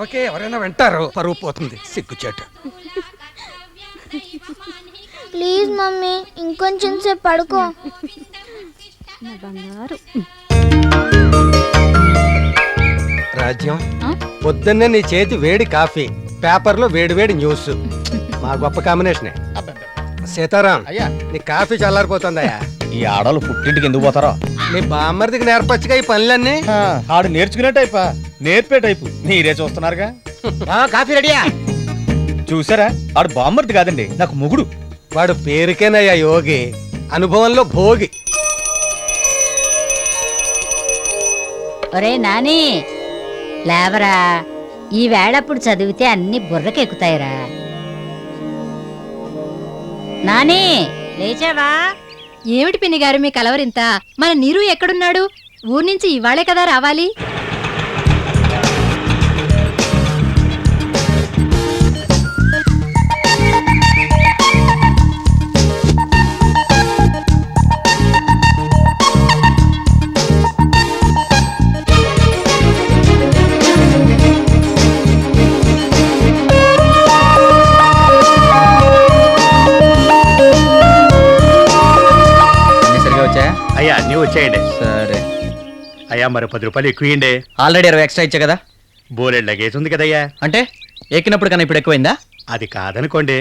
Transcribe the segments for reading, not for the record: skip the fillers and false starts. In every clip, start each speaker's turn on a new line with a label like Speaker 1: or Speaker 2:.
Speaker 1: Okay, ఎవరైనా వింటారు, పరువు పోతుంది, సిగ్గుచేటు.
Speaker 2: ప్లీజ్ మమ్మీ ఇంకొంచెం సేపు పడుకో.
Speaker 1: రాజ్యం, పొద్దున్నే నీ చేతి వేడి కాఫీ, పేపర్లో వేడి వేడి న్యూస్, మా గొప్ప కాంబినేషనే. సీతారాం, నీ కాఫీ చల్లారిపోతుందయ్యా.
Speaker 3: ఈ ఆడవాళ్ళు పుట్టింటికి ఎందుకు పోతారో?
Speaker 1: నీ బామ్మర్దికి నేర్పచ్చుగా ఈ పనులన్నీ.
Speaker 3: ఆడు నేర్చుకునే టైపా, నేర్పే టైపు మీరే చూస్తున్నారుగా.
Speaker 1: కాఫీ రెడీయా?
Speaker 3: చూసారా, ఆడు బామ్మర్ది కాదండి, నాకు మొగుడు.
Speaker 1: వాడు పేరుకేనయ్యా యోగి, అనుభవంలో భోగి.
Speaker 4: ఒరే నాని, లేవరా, ఈ వేళప్పుడు చదివితే అన్ని బుర్రకెక్కుతాయిరా. నాని, లేచావా?
Speaker 5: ఏమిటి పిన్ని గారు మీ కలవరింత? మన నీరు ఎక్కడున్నాడు? ఊరి నుంచి ఇవాళే కదా రావాలి.
Speaker 3: అయ్యా అన్నీ వచ్చాయండి.
Speaker 6: సరే
Speaker 3: అయ్యా మరి 10 రూపాయలు ఎక్కువండి.
Speaker 6: ఆల్రెడీ 20 ఎక్స్ట్రా ఇచ్చా కదా.
Speaker 3: బోలెడ్ లగేజ్ ఉంది కదయ్యా.
Speaker 6: అంటే ఎక్కినప్పుడు కన్నా ఇప్పుడు ఎక్కువైందా?
Speaker 3: అది కాదనుకోండి.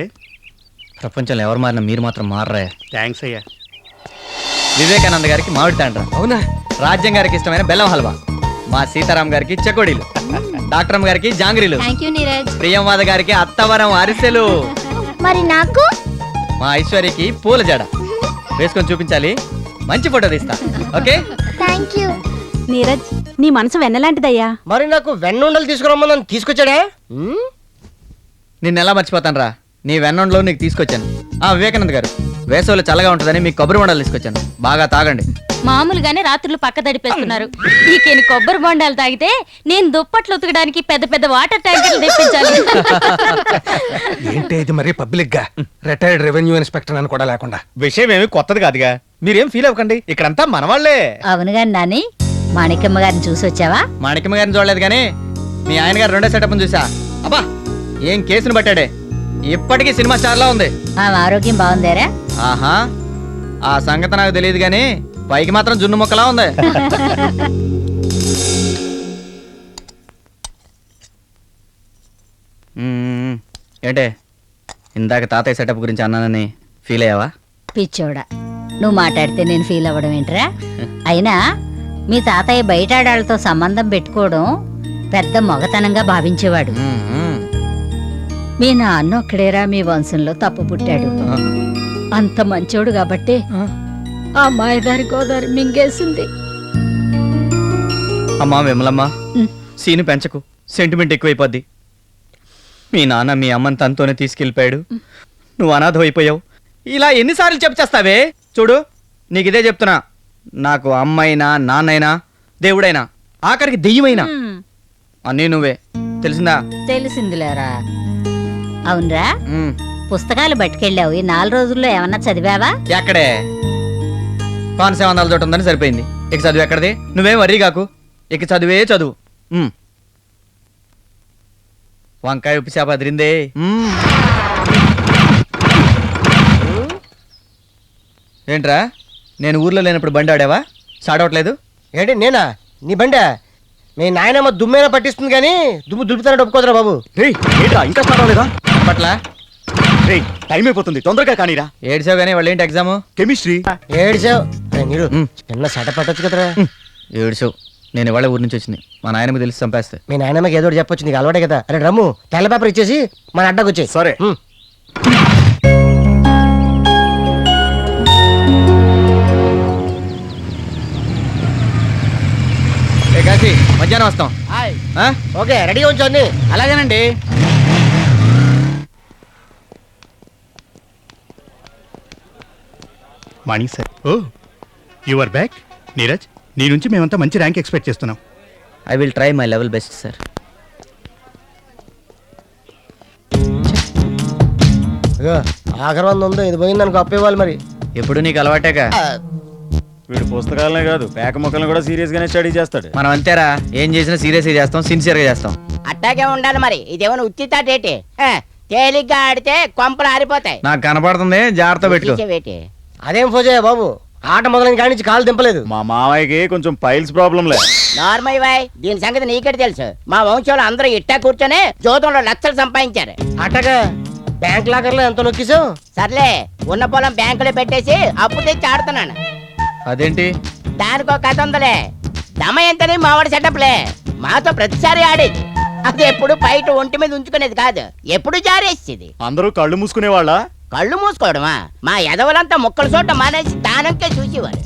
Speaker 6: ప్రపంచంలో ఎవరు మారినా మీరు మాత్రం మారరా.
Speaker 3: థ్యాంక్స్ అయ్యా.
Speaker 6: వివేకానంద గారికి మామిడి తాండ్రా,
Speaker 1: అవునా?
Speaker 6: రాజ్యం గారికి ఇష్టమైన బెల్లం హల్వా, మా సీతారాం గారికి చెకోడీలు, డాక్టర్ గారికి జాంగ్రీలు,
Speaker 5: థ్యాంక్ యూ నీరజ్.
Speaker 6: ప్రియంవాద గారికి అత్తవరం అరిసెలు,
Speaker 2: మరి నాకు
Speaker 6: మా ఐశ్వర్యకి పూల జడ. వేసుకొని చూపించాలి, మంచి ఫోటో తీస్తా. Okay,
Speaker 2: thank you.
Speaker 5: నీరజ్, నీ మనసు వెన్నలాంటిదయ్యా.
Speaker 7: మరి నాకు వెన్నుండలు తీసుకురమ్మని తీసుకొచ్చాడా?
Speaker 6: నిన్నెలా మర్చిపోతాను రా, నీ వెన్నంలో నీకు తీసుకొచ్చాను. వివేకానంద గారు, వేసవిలో చల్లగా ఉంటుందని మీకు కొబ్బరి బొండాలు తీసుకొచ్చాను, బాగా తాగండి.
Speaker 4: మామూలుగానే రాత్రులు పక్క తడిపేస్తున్నారు. ఈయన కొబ్బరి బొండాలు తాగితే నేను దుప్పట్లు ఉతకడానికి పెద్ద పెద్ద వాటర్ ట్యాంకర్లు తెప్పించాలి.
Speaker 1: ఏంటి ఇది మరి పబ్లిక్ గా? రిటైర్డ్ రెవెన్యూ ఇన్స్పెక్టర్ అని కూడా లేకుండా.
Speaker 3: విషయం ఏమి కొత్తది కాదుగా, మీరేం ఫీల్ అవ్వకండి, ఇక్కడంతా మనవాళ్లే.
Speaker 4: అవును గాని నాని, మాణిక్యమ్మ గారిని చూసి వచ్చావా?
Speaker 6: మాణిక్యమ్మ గారిని చూడలేదు కానీ మీ ఆయన గారు రెండో సెటప్ చూసా. అబ్బా, ఏం కేసును పట్టాడే, ఇప్పటికీ సినిమా స్టార్ లా ఉంది.
Speaker 4: ఆమె ఆరోగ్యం బాగుందేరా?
Speaker 6: ఆహా, ఆ సంగతి నాకు తెలియదు కానీ పైకి మాత్రం జున్ను మొక్కలా ఉంది. ఏంటే, ఇందాక తాతయ్య సెటప్ గురించి అన్నానని ఫీల్ అయ్యావా?
Speaker 4: పిచ్చోడా, నువ్వు మాట్లాడితే నేను ఫీల్ అవ్వడం ఏంట్రా? అయినా మీ తాతయ్య బయట ఆడాళ్ళతో సంబంధం పెట్టుకోవడం పెద్ద మొగతనంగా భావించేవాడు. మీ నాన్న ఒక్కడేరా మీ వంశంలో తప్పు పుట్టాడు. అంత మంచోడు కాబట్టి ఆ మాయదారి గోదావరి మింగేసింది.
Speaker 6: అమ్మా విమలమ్మ, సీను పెంచకు, సెంటిమెంట్ ఎక్కువైపోద్ది. మీ నాన్న మీ అమ్మని తనతోనే తీసుకెళ్ళిపోయాడు, నువ్వు అనాథం అయిపోయావు. ఇలా ఎన్నిసార్లు చెప్పేస్తావే? చూడు, నీకు ఇదే చెప్తున్నా, నాకు అమ్మైనా నాన్నైనా దేవుడైనా ఆఖరికి దెయ్యమైనా అన్నీ నువ్వే, తెలిసిందా?
Speaker 4: తెలిసిందిలేరా. అవునరా, పుస్తకాలు పట్టుకెళ్ళావు, ఈ 4 రోజుల్లో ఏమన్నా చదివావా?
Speaker 6: ఎక్కడే, కోనసీమ వందల చోటు ఉందని సరిపోయింది. ఇక చదువు ఎక్కడది? నువ్వేం వర్రీ కాకు, ఇక చదువే చదువు. వంకాయ ఉప్పు చేప అదిరిందే. ఏంట్రా, నేను ఊర్లో లేనప్పుడు బండి ఆడావా? సాడవట్లేదు
Speaker 7: ఏంటి నేనా? నీ బండి మీ నాయనమ్మ దుమ్మైనా పట్టిస్తుంది కానీ దుమ్ము దులుపుతానట్టు ఒప్పుకోదురా బాబు.
Speaker 3: ఇంకా స్టార్ట్ అవ్వలేదా?
Speaker 6: పట్ల
Speaker 3: టైం అయిపోతుంది, తొందరగా కానీరా.
Speaker 6: ఏడ్చావు కానీ వాళ్ళు ఏంటి ఎగ్జాము?
Speaker 3: కెమిస్ట్రీ.
Speaker 7: ఏడిచావు నీరు, చిన్న సెట పట్టొచ్చు కదరా.
Speaker 6: ఏడ్చావు, నేను ఇవాళ ఊరి నుంచి వచ్చింది, మా నాయనకి తెలిసి చంపేస్తే.
Speaker 7: మీ నాయనమ్మకి ఏదో ఒకటి చెప్పొచ్చు, నీకు అలవాటే కదా. అరే రమ్ము, తెల్ల పేపర్ ఇచ్చేసి మన అడ్డకు వచ్చాయి.
Speaker 3: సరే.
Speaker 6: కాశీ, మధ్యాహ్నం వస్తాం.
Speaker 7: ఓకే, రెడీగా ఉంచు అన్ని.
Speaker 6: అలాగేనండి.
Speaker 3: Morning sir. Oh, you are back. Neeraj, నీ నుంచి మేమంతా మంచి ర్యాంక్ ఎక్స్పెక్ట్ చేస్తున్నాం.
Speaker 6: I will try my level best sir.
Speaker 7: ఆఖరి 100 ఉందో, ఇది పోయింది అనుకో అప్పు ఇవ్వాలి. మరి
Speaker 6: ఎప్పుడు నీకు అలవాటేగా.
Speaker 3: వీడు పుస్తకాలనే కాదు పేక మొక్కలను కూడా సీరియస్ గానే స్టడీ చేస్తాడు.
Speaker 6: మనం అంతేరా, ఏం చేసినా సీరియస్గా చేస్తాం, సిన్సియర్గా చేస్తాం.
Speaker 8: అట్టాగే ఉండాలి మరి. ఇదేమైనా ఉత్తితాటేటి? తేలిగ్గా ఆడితే కొంపలు ఆరిపోతాయి.
Speaker 6: నాకు కనపడుతుంది, జాగ్రత్త పెట్టుకో.
Speaker 8: తీసేవేటి?
Speaker 7: అదేం ఫోజయ్య బాబు, ఆట మొదలైన కాడి నుంచి కాలు దింపలేదు.
Speaker 3: మా మావయ్యకి కొంచెం పైల్స్ ప్రాబ్లంలే.
Speaker 8: నార్మల్ వాయ్, దీని సంగతి నీకెట్ తెలుసు? మా వంశంలో అందరూ ఇట్టా కూర్చొని జోతంలో లక్షలు సంపాదించారు.
Speaker 7: అట్టగా బ్యాంక్ లాకర్లో ఎంత నొక్కిసావు?
Speaker 8: సర్లే, ఉన్న పొలం బ్యాంకులో పెట్టేసి అప్పు తెచ్చి ఆడుతున్నాను.
Speaker 6: అదేంటి?
Speaker 8: దానికో కథ ఉందలే. దమయంతని మావాడి సెటప్లే. మాతో ప్రతిసారి ఆడేది. అది ఎప్పుడు బయట ఒంటి మీద ఉంచుకునేది కాదు, ఎప్పుడు జారేసేది.
Speaker 3: అందరూ కళ్ళు మూసుకునే వాళ్ళ?
Speaker 8: కళ్ళు మూసుకోవడమా? మా ఎదవలంతా ముక్కల చోట మానేసి దానంకే చూసేవారు.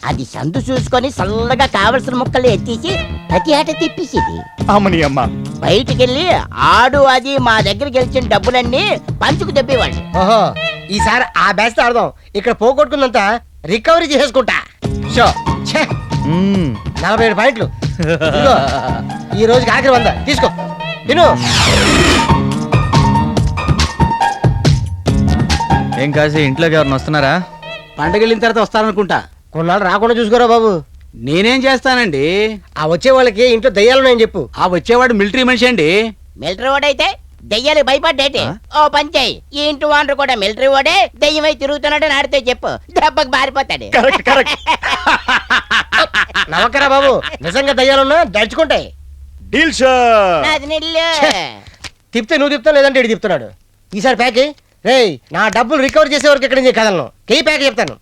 Speaker 8: అది సందు చూసుకొని చల్లగా కావలసిన ముక్కలు ఎత్తేసి ప్రతి ఆట తిప్పేసేది.
Speaker 3: అమ్మని అమ్మ.
Speaker 8: బయటికెళ్ళి ఆడు అది మా దగ్గర గెలిచిన డబ్బులన్నీ పంచుకు తెప్పేవాళ్ళు.
Speaker 7: ఓహో, ఈసారి ఆ బ్యాచ్ తో ఆడదాం. ఇక్కడ పోగొట్టుకున్నంత రికవరీ చేసుకుంటా.
Speaker 6: షో.
Speaker 7: ఛే,
Speaker 6: మ్మ్.
Speaker 7: 47 పాయింట్లు. ఇదిగో, ఈ రోజుకి ఆఖరి 100 తీసుకో తిను.
Speaker 6: ఏం కాసి ఇంట్లోకి ఎవరిని వస్తున్నారా?
Speaker 9: పండగ వెళ్ళిన తర్వాత వస్తారనుకుంటా.
Speaker 7: కొన్నాళ్ళు రాకుండా చూసుకోరా బాబు.
Speaker 9: నేనేం చేస్తానండి?
Speaker 7: ఆ వచ్చే వాళ్ళకి ఇంట్లో దయ్యాలున్నాయని చెప్పు.
Speaker 9: ఆ వచ్చేవాడు మిలిటరీ మనిషి అండి.
Speaker 8: మిలిటరీ వాడైతే దెయ్యాలు భయపడ్డేటి. ఓ పంచాయి, ఈ ఇంటి వాండ్రు కూడా మిలిటరీ వాడే దెయ్యమై తిరుగుతున్నాడని ఆడితే చెప్పు, దెబ్బకు బారిపోతాడు.
Speaker 3: Correct correct.
Speaker 7: నమ్మకరా బాబు, నిజంగా దయ్యాలున్నా దడుచుకుంటాయి.
Speaker 3: Deal shot.
Speaker 8: నాది నిల్లు.
Speaker 7: తిప్తే నువ్వు తిప్తావు, లేదంటే ఇటు తిప్పుతున్నాడు. ఈసారి ప్యాక్ రేయ్, నా డబ్బులు రికవర్ చేసే వరకు ఇక్కడ నుంచి కదలను. కీ ప్యాక్ చెప్తాను.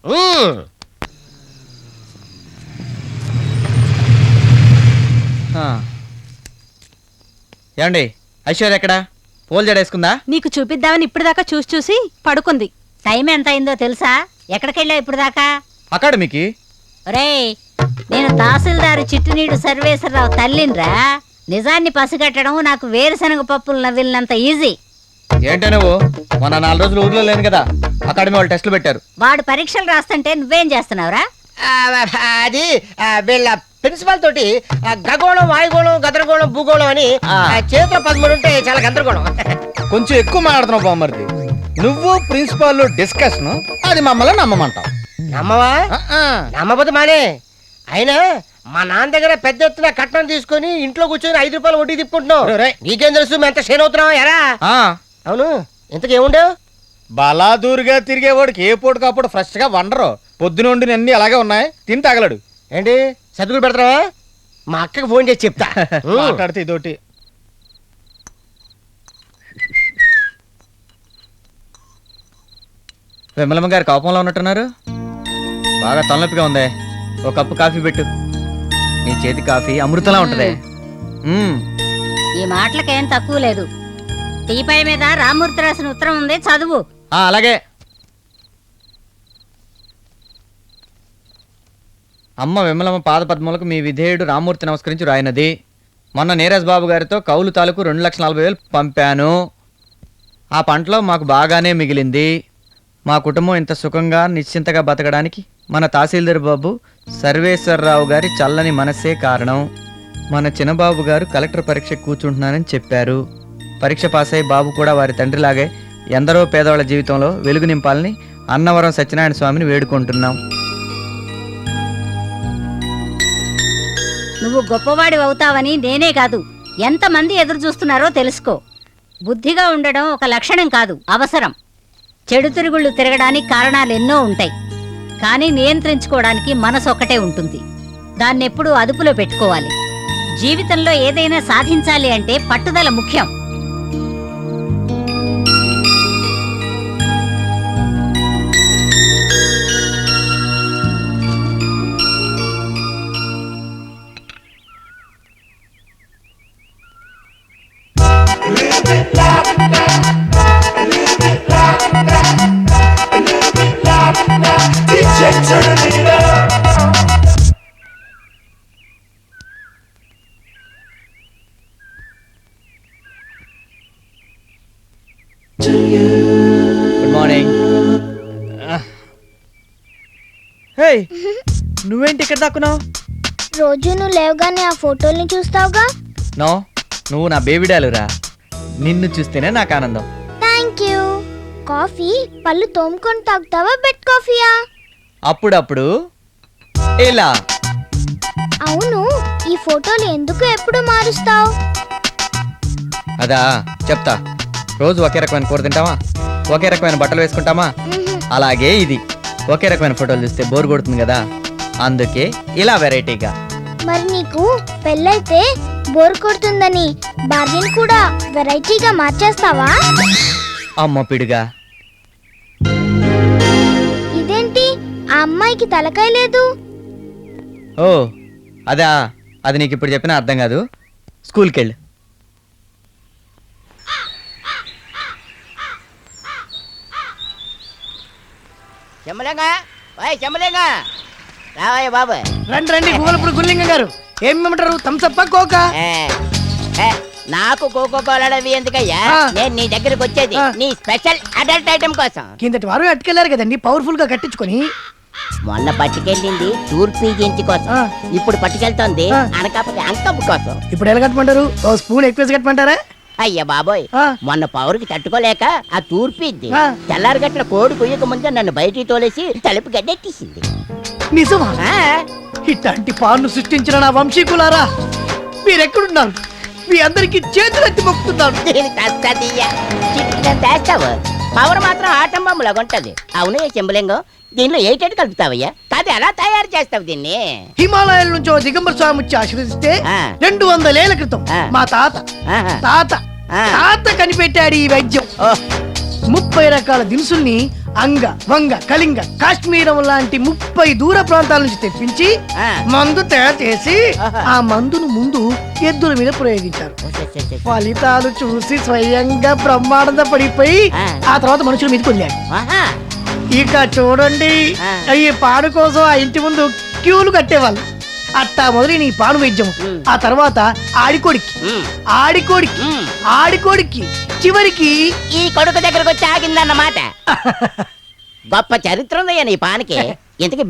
Speaker 6: ఏమండి, ఐశ్వర్య ఎక్కడా? పోల్ జడేసుకుందా?
Speaker 5: నీకు చూపిద్దామని ఇప్పటిదాకా చూసి చూసి పడుకుంది.
Speaker 4: టైం ఎంత అయిందో తెలుసా? ఎక్కడికెళ్ళావు ఇప్పుడు దాకా?
Speaker 6: అకాడమీకి.
Speaker 4: ఒరేయ్, నేను తహసీల్దారు చిట్టునీడు సర్వేశ్వరరావు తల్లినిరా. నిజాన్ని పసిగట్టడం నాకు వేరుశనగ పప్పులు నవ్విలినంత ఈజీ.
Speaker 6: ఏంటో నువ్వు మొన్న 4 రోజులు ఊర్లో లేను కదా, అకాడమీ వాళ్ళు టెస్టులు పెట్టారు.
Speaker 4: వాడు పరీక్షలు రాస్తుంటే నువ్వేం చేస్తున్నావురా?
Speaker 7: అది వీళ్ళ ప్రిన్సిపాల్ తోటి గగోళం, వాయుగోళం, గదరగోళం, భూగోళం అని చేతిలో 13 ఉంటే చాలా గందరగోళం.
Speaker 6: కొంచెం ఎక్కువ మాట్లాడుతున్నావు బామ్మర్ది. నువ్వు ప్రిన్సిపాల్ డిస్కషన్, అది మమ్మల్ని నమ్మమంటావు.
Speaker 7: నమ్మవా? నమ్మబోతే మానే. అయినా మా నాన్న దగ్గర పెద్ద ఎత్తున కట్నం తీసుకొని ఇంట్లో కూర్చొని 5 రూపాయలు వడ్డీ తిప్పుకుంటున్నావు. నీకేం తెలుసు మేము ఎంత షేన్ అవుతున్నావా ఎరా? అవును, ఇంతకు ఏముండవు?
Speaker 6: బలాదూరుగా తిరిగేవాడికి ఏ పూటకప్పుడు ఫ్రెష్ గా వండరు. పొద్దునుండి అన్ని అలాగే ఉన్నాయి, తిని తగలడు.
Speaker 7: ఏంటి సతుకులు పెడతావా? మా అక్కకి ఫోన్ చేసి చెప్తా.
Speaker 6: మాట్లాడితే ఇదోటి. విమలమ్మ గారు కోపంలో ఉన్నట్టున్నారు. బాగా తలనొప్పిగా ఉందే. ఒక కప్పు కాఫీ పెట్టు. నీ చేతి కాఫీ అమృతంలా ఉంటదే.
Speaker 4: ఈ మాటలకేం తక్కువ లేదు. టీపై మీద రామూర్తి రాసిన ఉత్తరం ఉంది, చదువు.
Speaker 6: అలాగే. అమ్మ విమలమ్మ పాదపద్మలకు మీ విధేయుడు రామూర్తి నమస్కరించి రాయినది. మొన్న నీరజ్ బాబు గారితో కౌలు తాలూకు 2,40,000 పంపాను. ఆ పంటలో మాకు బాగానే మిగిలింది. మా కుటుంబం ఇంత సుఖంగా నిశ్చింతగా బతకడానికి మన తహసీల్దార్ బాబు సర్వేశ్వరరావు గారి చల్లని మనస్సే కారణం. మన చిన్నబాబు గారు కలెక్టర్ పరీక్ష కూర్చుంటున్నానని చెప్పారు. పరీక్ష పాస్ అయి బాబు కూడా వారి తండ్రిలాగే ఎందరో పేదవాళ్ళ జీవితంలో వెలుగు నింపాలని అన్నవరం సత్యనారాయణ స్వామిని వేడుకుంటున్నాం.
Speaker 4: నువ్వు గొప్పవాడి అవుతావని నేనే కాదు, ఎంతమంది ఎదురు చూస్తున్నారో తెలుసుకో. బుద్ధిగా ఉండడం ఒక లక్షణం కాదు, అవసరం. చెడు తిరుగుళ్ళు తిరగడానికి కారణాలు ఎన్నో ఉంటాయి, కానీ నియంత్రించుకోవడానికి మనసు ఒక్కటే ఉంటుంది. దాన్నెప్పుడూ అదుపులో పెట్టుకోవాలి. జీవితంలో ఏదైనా సాధించాలి అంటే పట్టుదల ముఖ్యం.
Speaker 6: Good morning. హే, నువ్వేంటి ఇక్కడ దాక్కున్నావు?
Speaker 2: రోజు నువ్వు లేవగానే ఆ ఫోటోల్ని చూస్తావుగా.
Speaker 6: నో, నువ్వు నా బేబీ డాలురా. నిన్ను చూస్తేనే నాకు ఆనందం.
Speaker 2: Thank you. కాఫీ పళ్ళు తోముకొని తాగుతావా, బెడ్ కాఫీయా?
Speaker 6: అప్పుడప్పుడు ఇలా.
Speaker 2: అవును, ఈ ఫోటోలు ఎందుకు ఎప్పుడు మారుస్తావు?
Speaker 6: అదా చెప్తా. రోజు ఒకే రకమైన కూర తింటామా, ఒకే రకమైన బట్టలు వేసుకుంటామా, అలాగే ఇది ఒకే రకమైన ఫోటోలు చూస్తే బోర్ కొడుతుంది కదా, అందుకే ఇలా వెరైటీగా.
Speaker 2: మరి నీకు పెళ్ళైతే బోర్ కొడుతుందని భార్యను కూడా వెరైటీగా మార్చేస్తావా?
Speaker 6: అమ్మ పిడుగా.
Speaker 2: ఇదేంటి ఆ అమ్మాయికి తలకాయ లేదు?
Speaker 6: ఓ అదా, అది నీకు ఇప్పుడు చెప్పినా అర్థం కాదు. స్కూల్కి వెళ్ళు.
Speaker 8: చెమ్మలేంగా ఓయ్ చెమ్మలేంగా రావయ్య బాబు.
Speaker 7: రండి రండి గూగలప్పుడు గుల్లింగ గారు ఏం ఇమ్మంటారు? థమ్సప్ కోక?
Speaker 8: ఏ, ఏ, నాకు కోకో కోలాడవి ఎందుకయ్యా?
Speaker 7: ఆ.
Speaker 8: నేను నీ దగ్గరకు వచ్చేది
Speaker 7: ఆ.
Speaker 8: నీ స్పెషల్ అడల్ట్ ఐటమ్ కోసం.
Speaker 7: కిందటి వారు అట్టుకెళ్లారు కదండి పవర్ఫుల్ గా కట్టించుకొని.
Speaker 8: మొన్న పట్టుకెళ్ళింది తూర్పు గించి కోసం,
Speaker 7: ఆ.
Speaker 8: ఇప్పుడు పట్టుకెళ్తోంది
Speaker 7: ఆ.
Speaker 8: అనకాపతి అంకపు కోసం.
Speaker 7: ఇప్పుడు ఎలా కట్టమంటారు? ఓ స్పూన్ ఎక్కువ కట్టమంటారా?
Speaker 8: అయ్యా బాబోయ్,
Speaker 7: ఆ.
Speaker 8: మొన్న పౌరుకి తట్టుకోలేక ఆ తూర్పు ఇద్ది
Speaker 7: ఆ.
Speaker 8: తెల్లారు గట్టిన కోడి కొయ్యక ముందే నన్ను బయటికి తోలేసి తలుపు గడ్డెట్టేసింది.
Speaker 7: నిజమా?
Speaker 8: ఆ,
Speaker 7: ఇట్లాంటి పాన్ను సృష్టించిన నా వంశీకులారా మీరెక్కడున్నారు? మీ అందరికి చేతులెత్తి మొక్కుతున్నాను.
Speaker 8: దీనికి తస్తదీయ. చిటికిన చేస్తావు, పవర్ మాత్రం ఆటం బొమ్మలాగా ఉంటది. అవునయ్య చెంబులింగం, దీనిలో ఏటేటి కలుపుతావయ్యా? కాదు ఎలా తయారు చేస్తావు దీన్ని?
Speaker 7: హిమాలయాల నుంచి ఓ దిగంబర స్వామి వచ్చి ఆశీర్వదిస్తే
Speaker 8: ఆ.
Speaker 7: 200 ఏళ్ల క్రితం
Speaker 8: ఆ.
Speaker 7: మా తాత
Speaker 8: ఆహా.
Speaker 7: తాత
Speaker 8: ఆ.
Speaker 7: తాత కనిపెట్టాడు ఈ వైద్యం.
Speaker 8: ఓ,
Speaker 7: 30 రకాల దినుసుల్ని అంగ వంగ కళింగ కాశ్మీరం లాంటి 30 దూర ప్రాంతాల నుంచి తెప్పించి
Speaker 8: ఆ.
Speaker 7: మందు తయారు చేసి
Speaker 8: ఆహా.
Speaker 7: ఆ మందును ముందు ఎద్దుల మీద ప్రయోగించారు.
Speaker 8: ఓ, సే, సే, సే.
Speaker 7: ఫలితాలు చూసి స్వయంగా బ్రహ్మానంద పడిపోయి
Speaker 8: ఆ.
Speaker 7: ఆ తర్వాత మనుషుల మీదకి వదిలాడు.
Speaker 8: ఆహా.
Speaker 7: ఇక చూడండి,
Speaker 8: ఆ.
Speaker 7: ఈ పాడు కోసం ఆ ఇంటి ముందు క్యూలు కట్టేవాళ్ళు. అట్టా మొదలైన ఈ పాడు వైద్యం
Speaker 8: ఉమ్.
Speaker 7: ఆ తర్వాత ఆడికోడికి
Speaker 8: ఉమ్,
Speaker 7: ఆడికోడికి
Speaker 8: ఉమ్.
Speaker 7: ఆడికోడికి చివరికి
Speaker 8: ఈ కొడుకు దగ్గరకు వచ్చి ఆగిందన్నమాట. గొప్ప చరిత్ర ఉందయ్యా నీ పానికి. ఇంతకీ